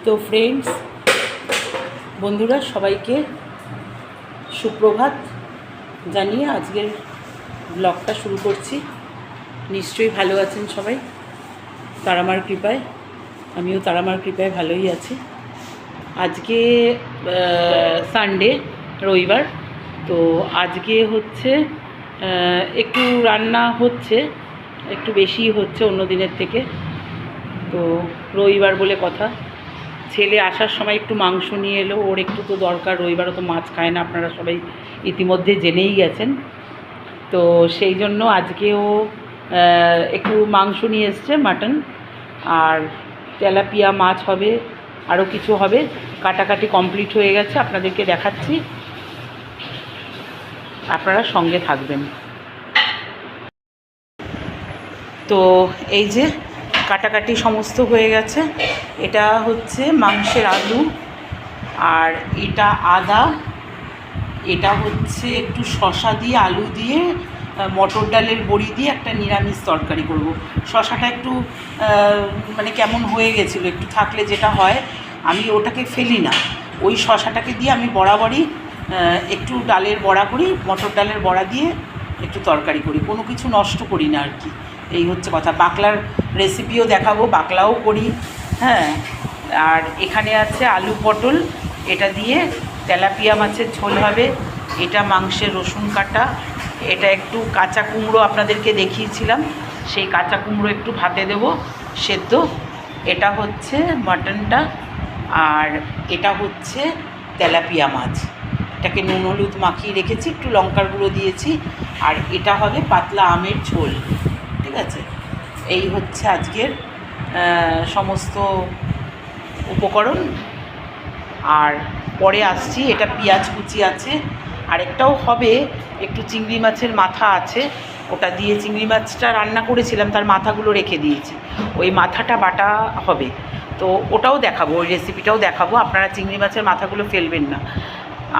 তো ফ্রেন্ডস, বন্ধুরা, সবাইকে সুপ্রভাত জানিয়ে আজকের ব্লগটা শুরু করছি। নিশ্চয়ই ভালো আছেন সবাই, তারামার কৃপায়। আমিও তারামার কৃপায় ভালোই আছি। আজকে সানডে, রবিবার। তো আজকে হচ্ছে একটু রান্না হচ্ছে, একটু বেশি হচ্ছে অন্য দিনের থেকে। তো রবিবার বলে কথা। ছেলে আসার সময় একটু মাংস নিয়ে এলো, ওর একটু তো দরকার, রবিবারও তো মাছ খায় না, আপনারা সবাই ইতিমধ্যে জেনেই গেছেন। তো সেই জন্য আজকেও একটু মাংস নিয়ে এসছে, মাটন, আর তেলাপিয়া মাছ হবে, আরও কিছু হবে। কাটাকাটি কমপ্লিট হয়ে গেছে, আপনাদেরকে দেখাচ্ছি, আপনারা সঙ্গে থাকবেন। তো এই যে কাটাকাটি সমস্ত হয়ে গেছে। এটা হচ্ছে মাংসের আলু, আর এটা আদা, এটা হচ্ছে একটু শসা দিয়ে, আলু দিয়ে, মটর ডালের বড়ি দিয়ে একটা নিরামিষ তরকারি করব। শসাটা একটু মানে কেমন হয়ে গেছিলো, একটু থাকলে যেটা হয়, আমি ওটাকে ফেলি না, ওই শসাটাকে দিয়ে আমি বরাবরই একটু ডালের বড়া করি, মটর ডালের বড়া দিয়ে একটু তরকারি করি, কোনো কিছু নষ্ট করি না আর কি। এই হচ্ছে কথা। বাকলার রেসিপিও দেখাবো, বাকলাও করি, হ্যাঁ। আর এখানে আছে আলু পটল, এটা দিয়ে তেলাপিয়া মাছের ঝোল হবে। এটা মাংসের রসুন কাটা, এটা একটু কাঁচা কুমড়ো আপনাদেরকে দেখিয়েছিলাম, সেই কাঁচা কুমড়ো একটু ভাতে দেব সেদ্ধ। এটা হচ্ছে মাটনটা, আর এটা হচ্ছে তেলাপিয়া মাছ, এটাকে নুন হলুদ মাখিয়ে রেখেছি, একটু লঙ্কার গুঁড়ো দিয়েছি। আর এটা হবে পাতলা আমের ঝোল, ঠিক আছে। এই হচ্ছে আজকের সমস্ত উপকরণ। আর পরে আসছি, এটা পেঁয়াজ কুচি আছে, আরেকটাও হবে, একটু চিংড়ি মাছের মাথা আছে, ওটা দিয়ে চিংড়ি মাছটা রান্না করেছিলাম, তার মাথাগুলো রেখে দিয়েছি, ওই মাথাটা বাটা হবে। তো ওটাও দেখাবো, ওই রেসিপিটাও দেখাবো, আপনারা চিংড়ি মাছের মাথাগুলো ফেলবেন না,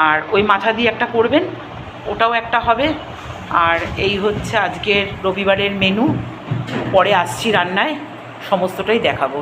আর ওই মাথা দিয়ে একটা করবেন, ওটাও একটা হবে। আর এই হচ্ছে আজকের রবিবারের মেনু। পরে আসছি রান্নায়, সমস্তটাই দেখাবো।